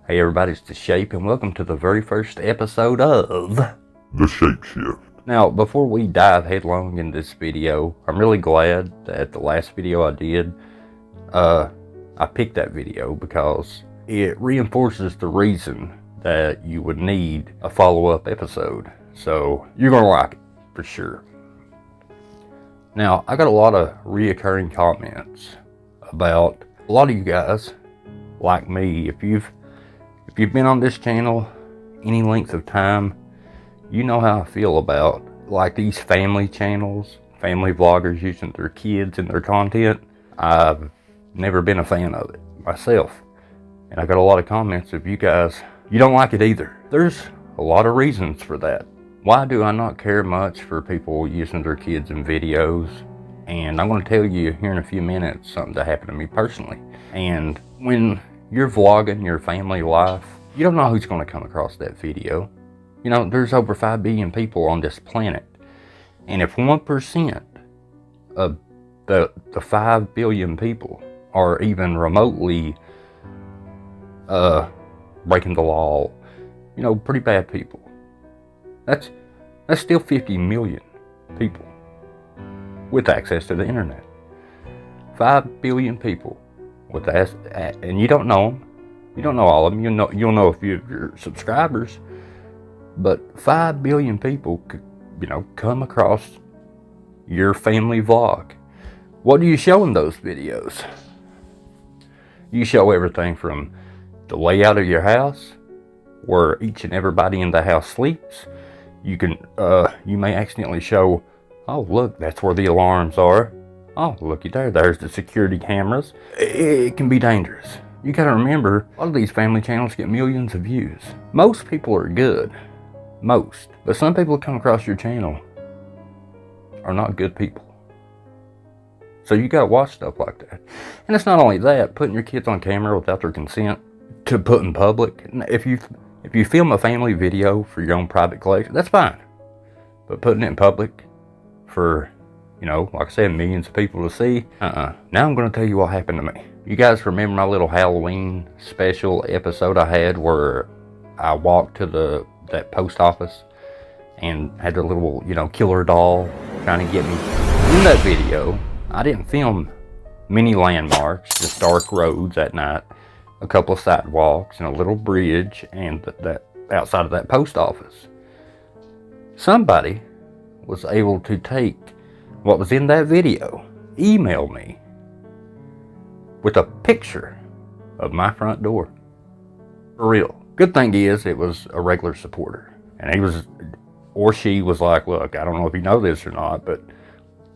Hey everybody, it's The Shape, and welcome to the very first episode of The Shapeshift. Now, before we dive headlong in this video, I'm really glad that the last video I did, I picked that video because it reinforces the reason that you would need a follow-up episode. So, you're gonna like it, for sure. Now, I got a lot of reoccurring comments about a lot of you guys, like me, if you've been on this channel any length of time, you know how I feel about like these family channels, family vloggers using their kids in their content. I've never been a fan of it myself. And I got a lot of comments of you guys, you don't like it either. There's a lot of reasons for that. Why do I not care much for people using their kids in videos? And I'm going to tell you here in a few minutes something that happened to me personally. And when you're vlogging your family life, you don't know who's going to come across that video. You know, there's over 5 billion people on this planet. And if 1% of the 5 billion people are even remotely breaking the law, you know, pretty bad people, that's still 50 million people with access to the internet. 5 billion people with that, and you don't know them. You don't know all of them. You'll know a few of your subscribers, but 5 billion people could, you know, come across your family vlog. What do you show in those videos? You show everything from the layout of your house, where each and everybody in the house sleeps. You may accidentally show, oh look, that's where the alarms are. Oh, looky there, there's the security cameras. It can be dangerous. You gotta remember, a lot of these family channels get millions of views. Most people are good. Most. But some people that come across your channel are not good people. So you gotta watch stuff like that. And it's not only that, putting your kids on camera without their consent to put in public. If you film a family video for your own private collection, that's fine. But putting it in public for, you know, like I said, millions of people to see, Now I'm gonna tell you what happened to me. You guys remember my little Halloween special episode I had where I walked to that post office and had the little, you know, killer doll trying to get me? In that video, I didn't film many landmarks, just dark roads at night, a couple of sidewalks and a little bridge, and that outside of that post office. Somebody was able to take what was in that video, email me with a picture of my front door. For real. Good thing is, it was a regular supporter. And he was, or she was like, look, I don't know if you know this or not, but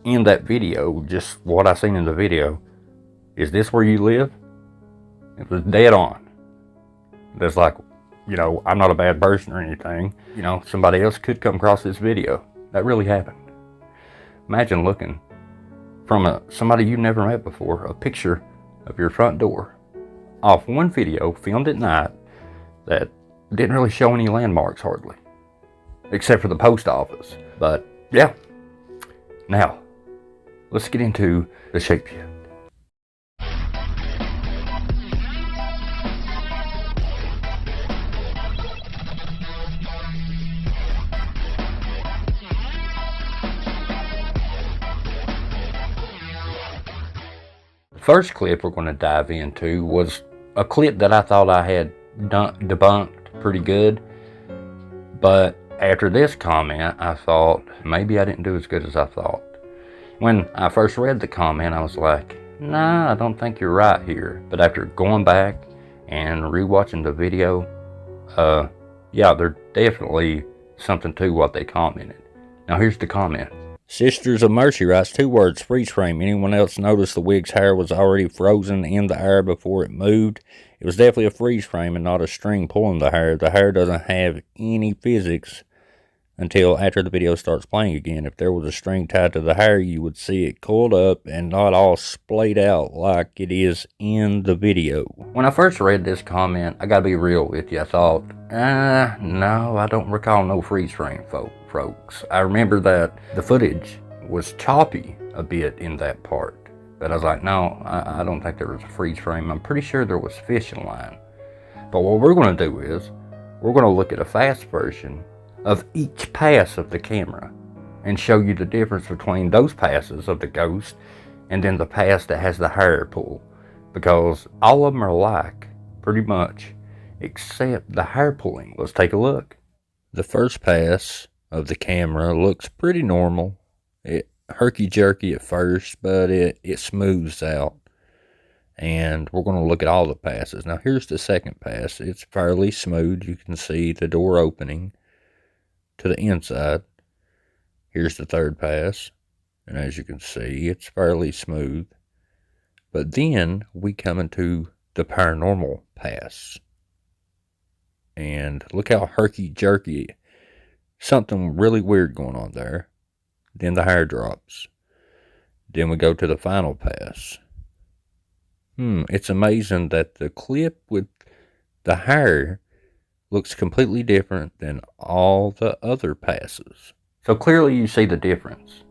in that video, just what I seen in the video, is this where you live? It was dead on. There's like, you know, I'm not a bad person or anything. You know, somebody else could come across this video. That really happened. Imagine looking from somebody you never met before, a picture of your front door off one video filmed at night that didn't really show any landmarks hardly, except for the post office. But yeah, now let's get into the shapeshift. First clip we're going to dive into was a clip that I thought I had debunked pretty good, but after this comment I thought maybe I didn't do as good as I thought. When I first read the comment I was like, nah, I don't think you're right here. But after going back and rewatching the video, yeah, there's definitely something to what they commented. Now here's the comment. Sisters of Mercy writes 2 words, freeze frame. Anyone else notice the wig's hair was already frozen in the air before it moved? It was definitely a freeze frame and not a string pulling the hair. The hair doesn't have any physics until after the video starts playing again. If there was a string tied to the hair, you would see it coiled up and not all splayed out like it is in the video. When I first read this comment, I gotta be real with you, I thought, no, I don't recall no freeze frame, folks. I remember that the footage was choppy a bit in that part. But I was like, no, I don't think there was a freeze frame. I'm pretty sure there was fishing line. But what we're going to do is, we're going to look at a fast version of each pass of the camera and show you the difference between those passes of the Ghost and then the pass that has the hair pull. Because all of them are alike, pretty much, except the hair pulling. Let's take a look. The first pass of the camera looks pretty normal. It herky-jerky at first, but it smooths out. And we're going to look at all the passes. Now here's the second pass. It's fairly smooth. You can see the door opening to the inside. Here's the third pass. And as you can see, it's fairly smooth. But then we come into the paranormal pass. And look how herky-jerky. Something really weird going on there. Then the hair drops. Then we go to the final pass. It's amazing that the clip with the hair looks completely different than all the other passes. So clearly you see the difference.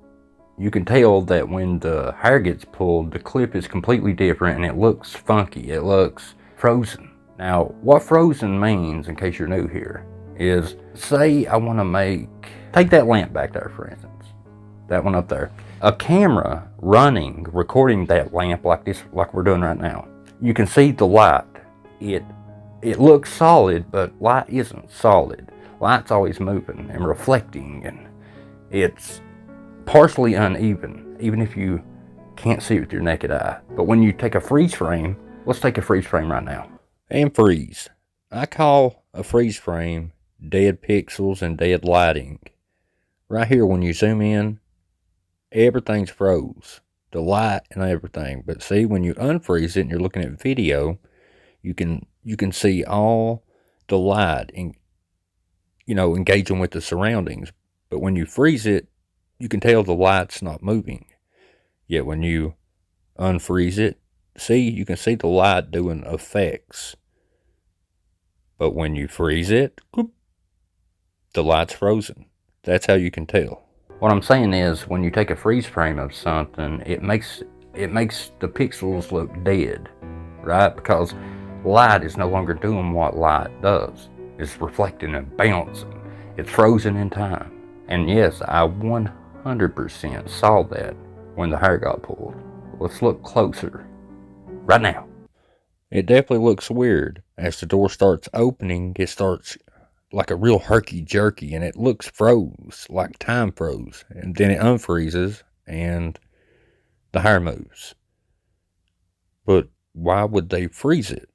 You can tell that when the hair gets pulled, the clip is completely different and it looks funky. It looks frozen. Now, what frozen means, in case you're new here, is say I want to take that lamp back there, for instance. That one up there. A camera running, recording that lamp like this, like we're doing right now. You can see the light. It looks solid, but light isn't solid. Light's always moving and reflecting, and it's partially uneven, even if you can't see it with your naked eye. But when you take a freeze frame, let's take a freeze frame right now. And freeze. I call a freeze frame dead pixels and dead lighting. Right here, when you zoom in, everything's froze. The light and everything. But see, when you unfreeze it and you're looking at video, you can see all the light and, engaging with the surroundings. But when you freeze it, you can tell the light's not moving. Yet when you unfreeze it, you can see the light doing effects. But when you freeze it, the light's frozen. That's how you can tell. What I'm saying is, when you take a freeze frame of something, it makes the pixels look dead, right? Because light is no longer doing what light does. It's reflecting and bouncing. It's frozen in time. And yes, I 100% saw that when the hair got pulled. Let's look closer right now. It definitely looks weird. As the door starts opening, it starts like a real herky-jerky, and it looks froze, like time froze. And then it unfreezes, and the hair moves. But why would they freeze it?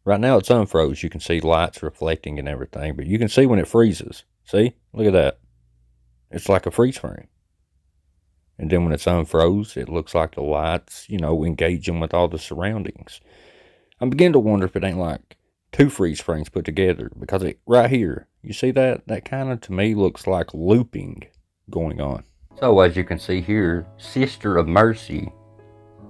Right now it's unfroze. You can see lights reflecting and everything, but you can see when it freezes. See? Look at that. It's like a freeze frame. And then when it's unfroze, it looks like the lights, engaging with all the surroundings. I'm beginning to wonder if it ain't like two freeze frames put together, because right here, you see that? That kind of, to me, looks like looping going on. So as you can see here, Sister of Mercy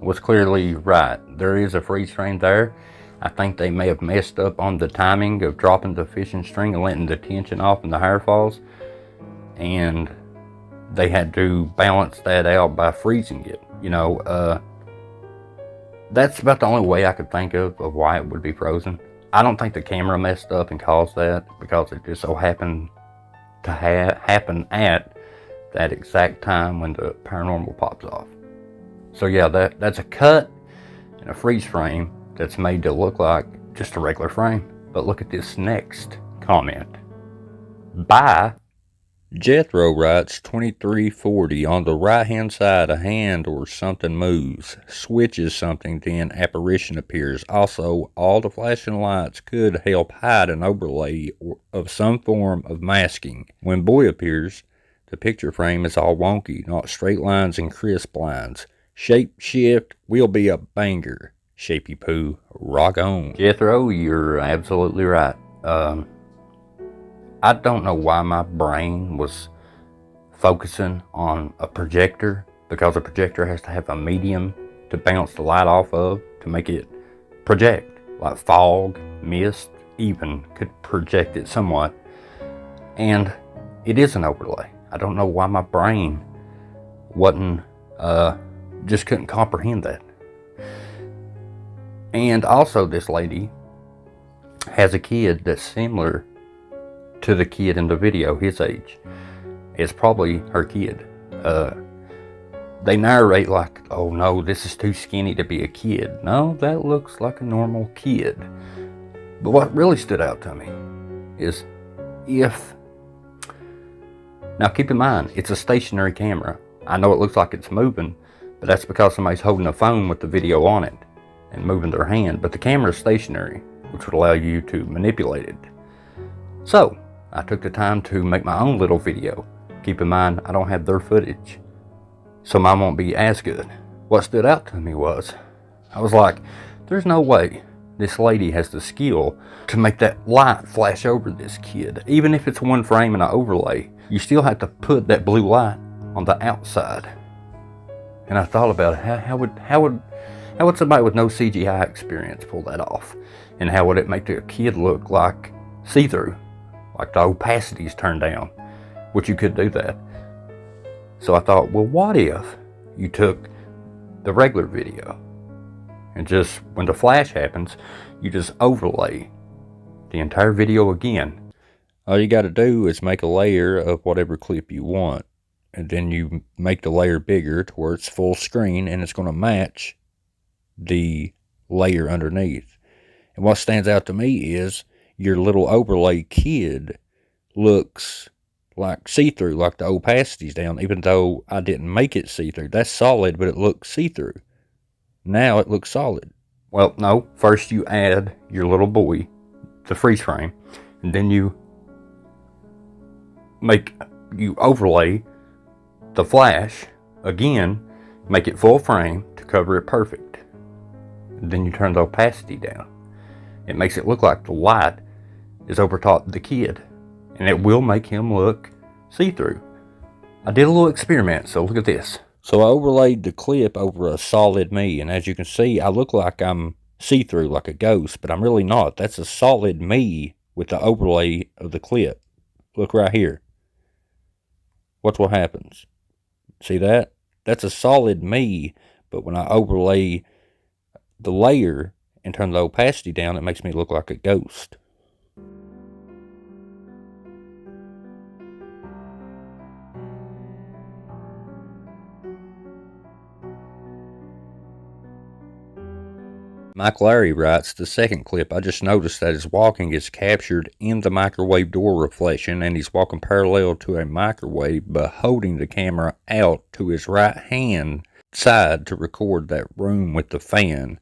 was clearly right. There is a freeze frame there. I think they may have messed up on the timing of dropping the fishing string and letting the tension off and the hair falls. And they had to balance that out by freezing it. That's about the only way I could think of why it would be frozen. I don't think the camera messed up and caused that, because it just so happened to happen at that exact time when the paranormal pops off. So yeah, that's a cut and a freeze frame that's made to look like just a regular frame. But look at this next comment. Bye. Jethro writes 2340. On the right hand side, a hand or something moves, switches something, then apparition appears. Also, all the flashing lights could help hide an overlay of some form of masking. When boy appears, the picture frame is all wonky, not straight lines and crisp lines. Shape shift will be a banger. Shapey Poo, rock on. Jethro, you're absolutely right. I don't know why my brain was focusing on a projector, because a projector has to have a medium to bounce the light off of to make it project. Like fog, mist, even could project it somewhat. And it is an overlay. I don't know why my brain just couldn't comprehend that. And also this lady has a kid that's similar to the kid in the video, his age. It's probably her kid. They narrate like, oh no, this is too skinny to be a kid. No, that looks like a normal kid. But what really stood out to me is now keep in mind, it's a stationary camera. I know it looks like it's moving, but that's because somebody's holding a phone with the video on it and moving their hand. But the camera is stationary, which would allow you to manipulate it. So I took the time to make my own little video. Keep in mind, I don't have their footage, so mine won't be as good. What stood out to me was, I was like, there's no way this lady has the skill to make that light flash over this kid. Even if it's one frame and an overlay, you still have to put that blue light on the outside. And I thought about it, how would somebody with no CGI experience pull that off? And how would it make the kid look like see-through, like the opacity's turned down, which you could do that. So I thought, well, what if you took the regular video and just, when the flash happens, you just overlay the entire video again. All you got to do is make a layer of whatever clip you want, and then you make the layer bigger to where it's full screen, and it's going to match the layer underneath. And what stands out to me is your little overlay kid looks like see-through, like the opacity's down, even though I didn't make it see-through. That's solid, but it looks see-through. Now it looks solid. Well, no, first you add your little boy, the freeze frame, and then you overlay the flash again, make it full frame to cover it perfect. And then you turn the opacity down. It makes it look like the light is over top the kid, and it will make him look see-through. I did a little experiment, so look at this. So I overlaid the clip over a solid me, and as you can see, I look like I'm see-through, like a ghost, but I'm really not. That's a solid me with the overlay of the clip. Look right here. Watch what happens. See that? That's a solid me, but when I overlay the layer and turn the opacity down, it makes me look like a ghost. Mike Larry writes, the second clip, I just noticed that his walking is captured in the microwave door reflection, and he's walking parallel to a microwave but holding the camera out to his right hand side to record that room with the fan.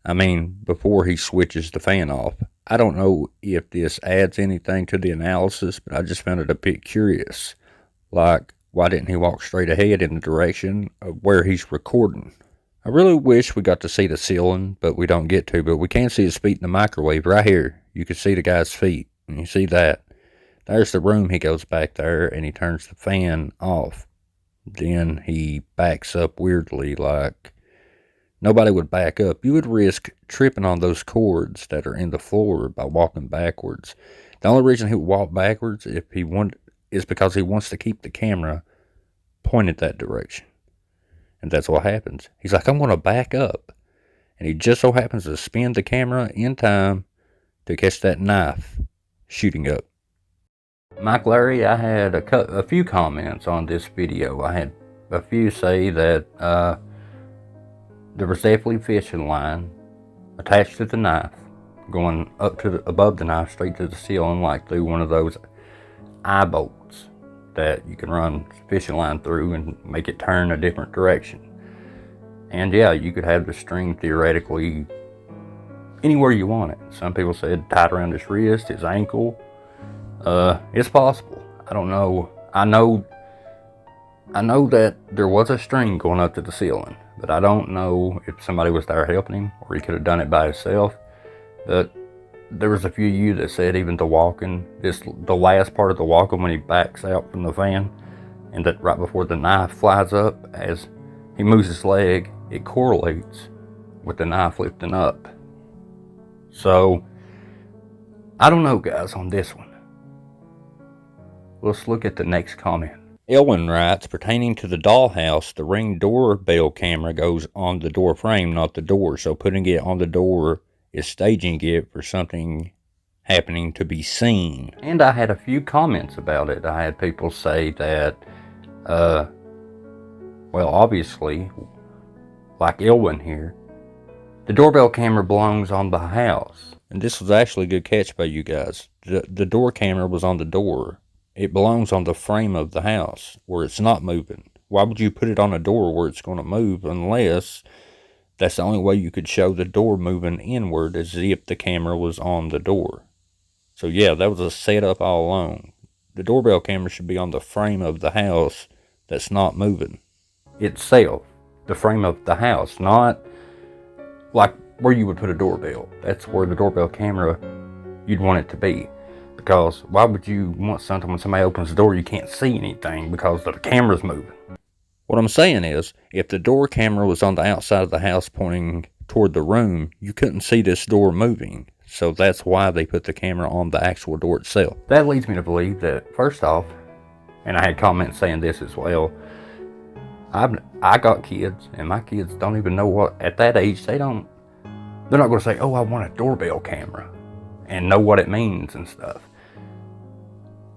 I mean, before he switches the fan off. I don't know if this adds anything to the analysis, but I just found it a bit curious. Like, why didn't he walk straight ahead in the direction of where he's recording? I really wish we got to see the ceiling, but we don't get to. But we can see his feet in the microwave right here. You can see the guy's feet, and you see that. There's the room. He goes back there, and he turns the fan off. Then he backs up weirdly, like nobody would back up. You would risk tripping on those cords that are in the floor by walking backwards. The only reason he would walk backwards is because he wants to keep the camera pointed that direction. And that's what happens. He's like, I'm going to back up. And he just so happens to spin the camera in time to catch that knife shooting up. Mike Larry, I had a few comments on this video. I had a few say that there was definitely fishing line attached to the knife, going up to above the knife straight to the ceiling, like through one of those eye bolts that you can run fishing line through and make it turn a different direction. And yeah, you could have the string theoretically anywhere you want it. Some people said tied around his wrist, his ankle. It's possible. I don't know. I know that there was a string going up to the ceiling, but I don't know if somebody was there helping him or he could have done it by himself. But there was a few of you that said even the walking, the last part of the walking when he backs out from the van, and that right before the knife flies up, as he moves his leg, it correlates with the knife lifting up. So, I don't know, guys, on this one. Let's look at the next comment. Elwin writes, pertaining to the dollhouse, the Ring doorbell camera goes on the door frame, not the door. So putting it on the door is staging it for something happening to be seen. And I had a few comments about it. I had people say that, well, obviously, like Elwin here, the doorbell camera belongs on the house. And this was actually a good catch by you guys. The door camera was on the door. It belongs on the frame of the house where it's not moving. Why would you put it on a door where it's going to move unless that's the only way you could show the door moving inward, as if the camera was on the door. So yeah, that was a setup all along. The doorbell camera should be on the frame of the house that's not moving itself. The frame of the house, not like where you would put a doorbell. That's where the doorbell camera, you'd want it to be. Because why would you want something when somebody opens the door you can't see anything because the camera's moving? What I'm saying is, if the door camera was on the outside of the house pointing toward the room, you couldn't see this door moving. So that's why they put the camera on the actual door itself. That leads me to believe that, first off, and I had comments saying this as well, I got kids, and my kids don't even know what, at that age, they're not going to say, oh, I want a doorbell camera, and know what it means and stuff.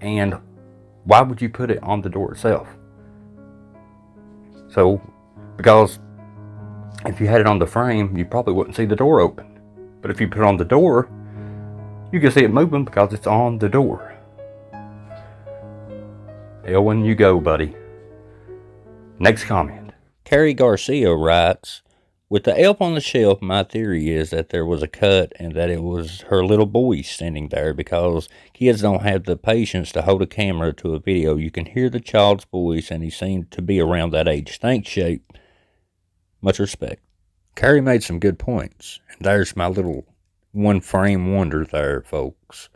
And why would you put it on the door itself? So, because if you had it on the frame, you probably wouldn't see the door open. But if you put it on the door, you can see it moving because it's on the door. Elwin, you go, buddy. Next comment. Carrie Garcia writes, with the elf on the shelf, my theory is that there was a cut and that it was her little boy standing there, because kids don't have the patience to hold a camera to a video. You can hear the child's voice, and he seemed to be around that age. Thanks, Shape. Much respect. Carrie made some good points, and there's my little one-frame wonder there, folks.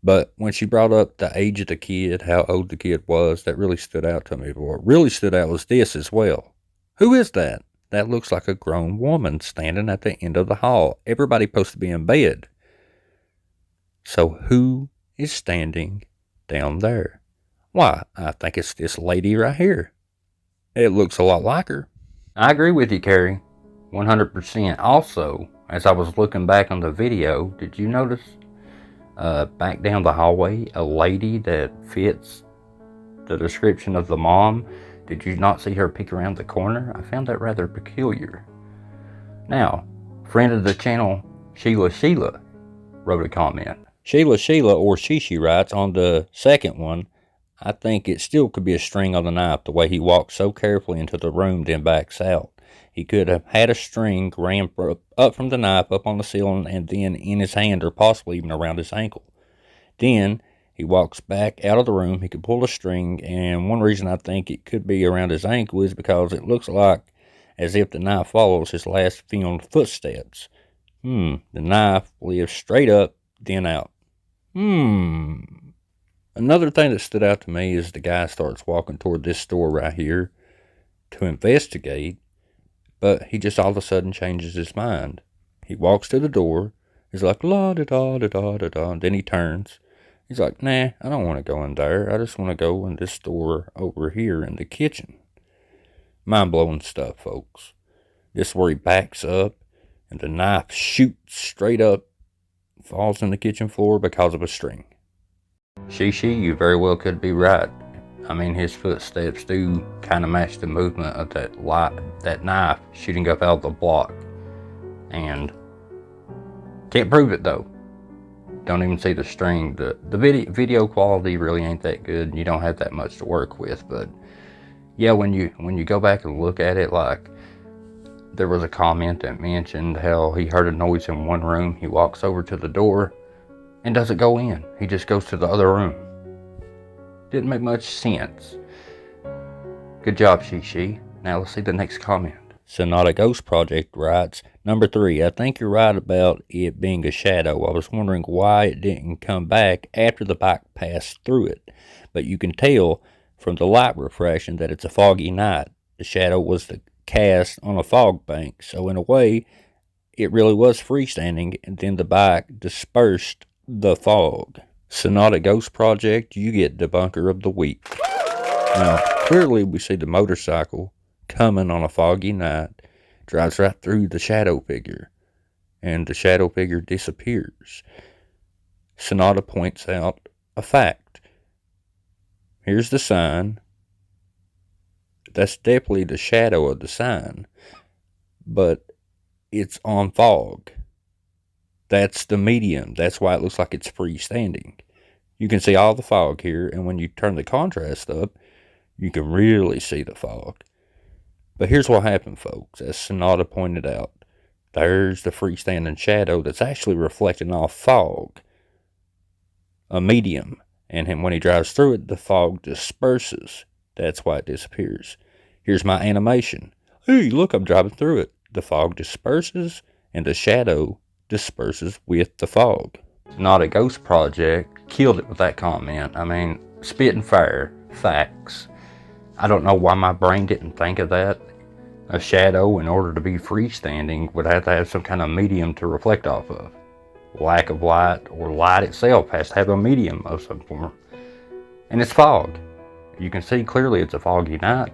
But when she brought up the age of the kid, how old the kid was, that really stood out to me. But what really stood out was this as well. Who is that? That looks like a grown woman standing at the end of the hall. Everybody's supposed to be in bed. So who is standing down there? Why, I think it's this lady right here. It looks a lot like her. I agree with you, Carrie. 100%. Also, as I was looking back on the video, did you notice back down the hallway a lady that fits the description of the mom? Did you not see her peek around the corner? I found that rather peculiar. Now, friend of the channel, Sheila wrote a comment. Sheila or Shishi writes on the second one, I think it still could be a string on the knife, the way he walks so carefully into the room then backs out. He could have had a string ran up from the knife up on the ceiling and then in his hand, or possibly even around his ankle. Then he walks back out of the room. He could pull a string, and one reason I think it could be around his ankle is because it looks like as if the knife follows his last filmed footsteps. The knife lives straight up, then out. Another thing that stood out to me is the guy starts walking toward this door right here to investigate, but he just all of a sudden changes his mind. He walks to the door. He's like, la-da-da-da-da-da-da, then he turns. He's like, nah, I don't want to go in there. I just want to go in this door over here in the kitchen. Mind-blowing stuff, folks. This is where he backs up, and the knife shoots straight up, falls on the kitchen floor because of a string. Shishi, you very well could be right. I mean, his footsteps do kind of match the movement of that knife shooting up out of the block. And can't prove it, though. Don't even see the string. The video quality really ain't that good, and you don't have that much to work with. But yeah, when you go back and look at it, like there was a comment that mentioned how he heard a noise in one room. He walks over to the door and doesn't go in. He just goes to the other room. Didn't make much sense. Good job, Shishi. Now let's see the next comment. Sonata Ghost Project writes, number 3, I think you're right about it being a shadow. I was wondering why it didn't come back after the bike passed through it. But you can tell from the light refraction that it's a foggy night. The shadow was cast on a fog bank. So in a way, it really was freestanding, and then the bike dispersed the fog. Sonata Ghost Project, you get Debunker of the Week. Now, clearly we see the motorcycle coming on a foggy night, drives right through the shadow figure, and the shadow figure disappears. Sonata points out a fact. Here's the sign. That's definitely the shadow of the sign, but it's on fog. That's the medium. That's why it looks like it's freestanding. You can see all the fog here, and when you turn the contrast up, you can really see the fog. But here's what happened, folks. As Sonata pointed out, there's the freestanding shadow that's actually reflecting off fog, a medium. And when he drives through it, the fog disperses. That's why it disappears. Here's my animation. Hey, look, I'm driving through it. The fog disperses, and the shadow disperses with the fog. Not a Ghost Project killed it with that comment. I mean, spitting fire, facts. I don't know why my brain didn't think of that. A shadow, in order to be freestanding, would have to have some kind of medium to reflect off of. Lack of light, or light itself, has to have a medium of some form. And it's fog. You can see clearly it's a foggy night.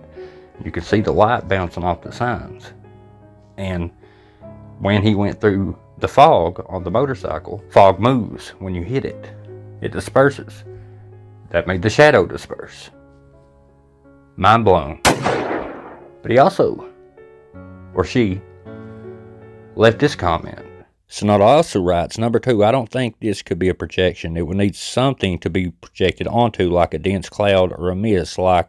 You can see the light bouncing off the signs. And when he went through the fog on the motorcycle, fog moves when you hit it. It disperses. That made the shadow disperse. Mind blown. But he also, or she, left this comment. Sonata also writes, number 2, I don't think this could be a projection. It would need something to be projected onto, like a dense cloud or a mist, like,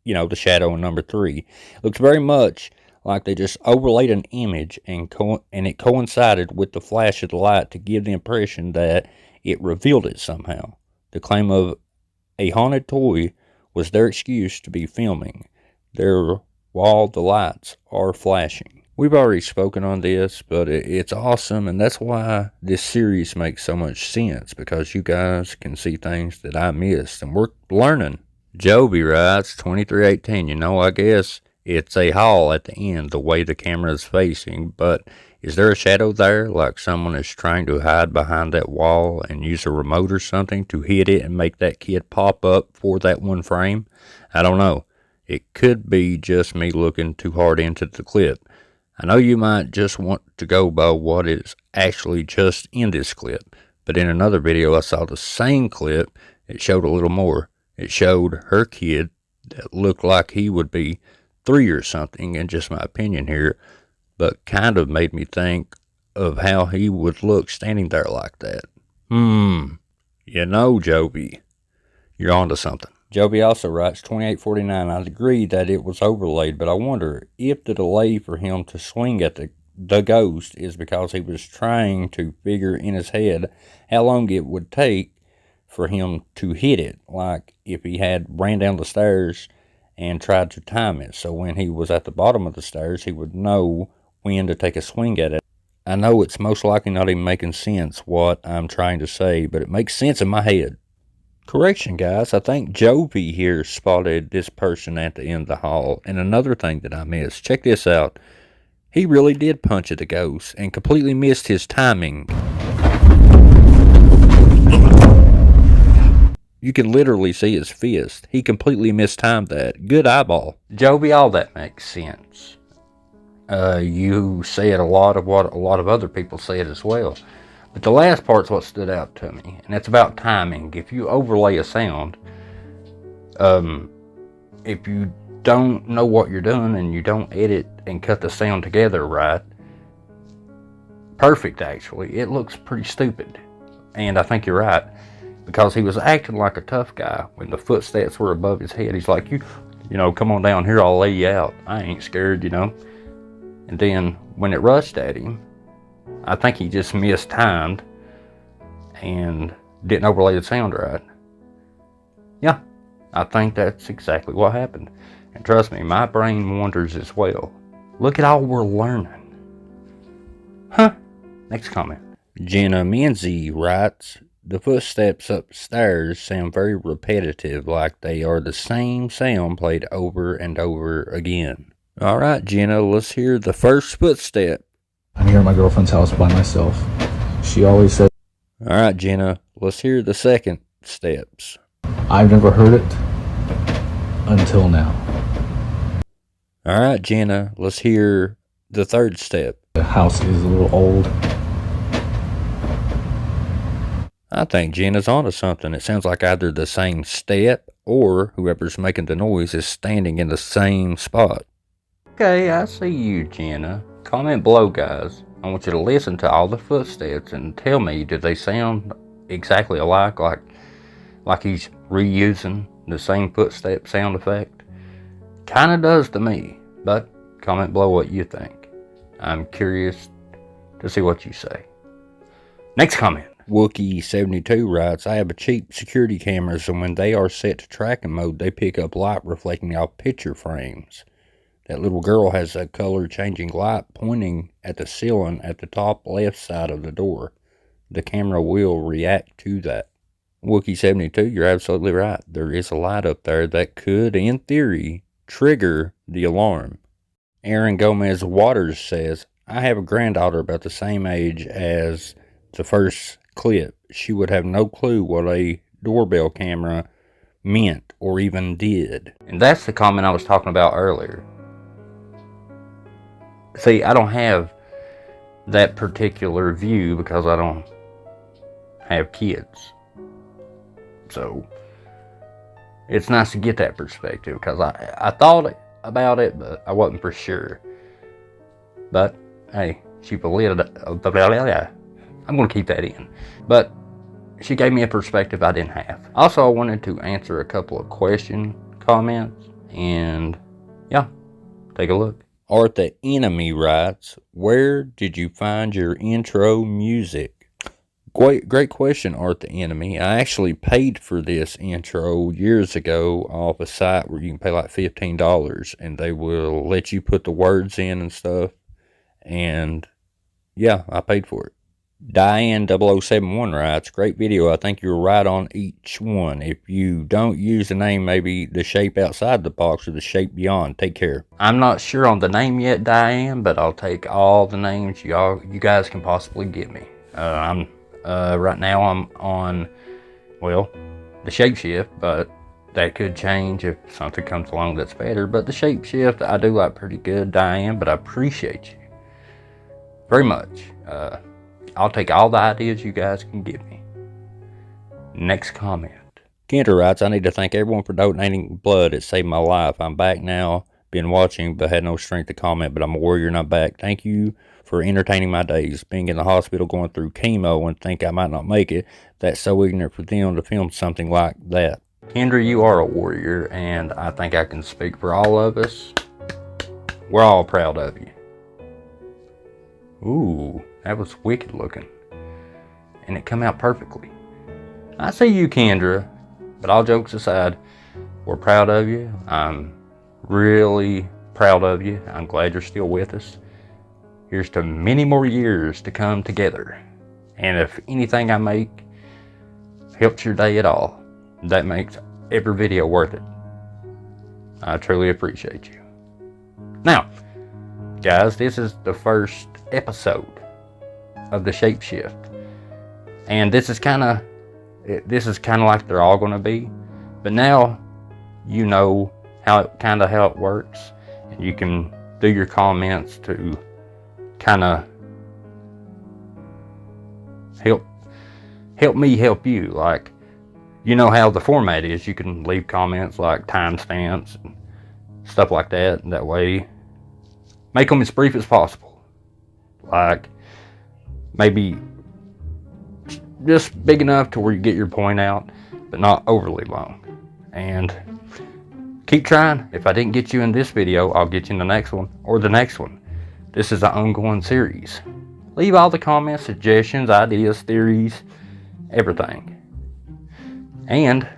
the shadow in number 3. It looks very much like they just overlaid an image and it coincided with the flash of the light to give the impression that it revealed it somehow. The claim of a haunted toy was their excuse to be filming there while the lights are flashing. We've already spoken on this, but it's awesome, and that's why this series makes so much sense, because you guys can see things that I missed, and we're learning. Joby writes, 2318, I guess it's a hall at the end, the way the camera is facing, but is there a shadow there, like someone is trying to hide behind that wall and use a remote or something to hit it and make that kid pop up for that one frame? I don't know. It could be just me looking too hard into the clip. I know you might just want to go by what is actually just in this clip, but in another video I saw the same clip. It showed a little more. It showed her kid that looked like he would be 3 or something, in just my opinion here, but kind of made me think of how he would look standing there like that. Joby, you're onto something. Joby also writes, 2849, I agree that it was overlaid, but I wonder if the delay for him to swing at the ghost is because he was trying to figure in his head how long it would take for him to hit it, like if he had ran down the stairs and tried to time it, so when he was at the bottom of the stairs, he would know when to take a swing at it. I know it's most likely not even making sense what I'm trying to say, but it makes sense in my head. Correction, guys, I think Joby here spotted this person at the end of the hall. And another thing that I missed, check this out. He really did punch at the ghost and completely missed his timing. You can literally see his fist. He completely mistimed that. Good eyeball. Joby, all that makes sense. You said a lot of what a lot of other people said as well. But the last part's what stood out to me, and it's about timing. If you overlay a sound, if you don't know what you're doing and you don't edit and cut the sound together right, perfect actually, it looks pretty stupid. And I think you're right, because he was acting like a tough guy when the footsteps were above his head. He's like, you know, come on down here, I'll lay you out. I ain't scared, And then when it rushed at him, I think he just mistimed and didn't overlay the sound right. Yeah, I think that's exactly what happened. And trust me, my brain wonders as well. Look at all we're learning. Next comment. Jenna Menzie writes, the footsteps upstairs sound very repetitive, like they are the same sound played over and over again. Alright, Jenna, let's hear the first footstep. I'm here at my girlfriend's house by myself. She always said... Alright, Jenna, let's hear the second steps. I've never heard it. until now. Alright, Jenna, let's hear the third step. The house is a little old. I think Jenna's onto something. It sounds like either the same step or whoever's making the noise is standing in the same spot. Okay, I see you, Jenna. Comment below, guys. I want you to listen to all the footsteps and tell me, do they sound exactly alike, like he's reusing the same footstep sound effect? Kinda does to me, but comment below what you think. I'm curious to see what you say. Next comment. Wookie72 writes, I have a cheap security cameras, and when they are set to tracking mode, they pick up light reflecting off picture frames. That little girl has a color changing light pointing at the ceiling at the top left side of the door. The camera will react to that. Wookie72, you're absolutely right. There is a light up there that could, in theory, trigger the alarm. Aaron Gomez Waters says, I have a granddaughter about the same age as the first clip. She would have no clue what a doorbell camera meant or even did. And that's the comment I was talking about earlier. See, I don't have that particular view because I don't have kids. So it's nice to get that perspective, because I thought about it, but I wasn't for sure. But hey, she believed it. I'm going to keep that in. But she gave me a perspective I didn't have. Also, I wanted to answer a couple of comments, and yeah, take a look. Art the Enemy writes, where did you find your intro music? Great question, Art the Enemy. I actually paid for this intro years ago off a site where you can pay like $15 and they will let you put the words in and stuff. And yeah, I paid for it. Diane0071 writes, great video. I think you're right on each one. If you don't use the name, maybe the shape outside the box or the shape beyond. Take care. I'm not sure on the name yet, Diane, but I'll take all the names you guys can possibly give me. Right now I'm on, well, the shapeshift, but that could change if something comes along that's better. But the shapeshift I do like pretty good, Diane, but I appreciate you very much. I'll take all the ideas you guys can give me. Next comment. Kendra writes, I need to thank everyone for donating blood. It saved my life. I'm back now. Been watching, but had no strength to comment, but I'm a warrior and I'm back. Thank you for entertaining my days. Being in the hospital going through chemo and think I might not make it, that's so ignorant for them to film something like that. Kendra, you are a warrior, and I think I can speak for all of us. We're all proud of you. Ooh, that was wicked looking. And it come out perfectly. I see you, Kendra, but all jokes aside, we're proud of you. I'm really proud of you. I'm glad you're still with us. Here's to many more years to come together. And if anything I make helps your day at all, that makes every video worth it. I truly appreciate you. Now, guys, this is the first episode of the shapeshift, and this is kind of like they're all going to be, but now you know how it works, and you can do your comments to kind of help me help you. Like, you know how the format is. You can leave comments like timestamps and stuff like that, and that way make them as brief as possible. Like, maybe just big enough to where you get your point out, but not overly long. And keep trying. If I didn't get you in this video, I'll get you in the next one or the next one. This is an ongoing series. Leave all the comments, suggestions, ideas, theories, everything. And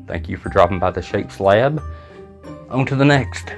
thank you for dropping by the Shapes Lab. On to the next.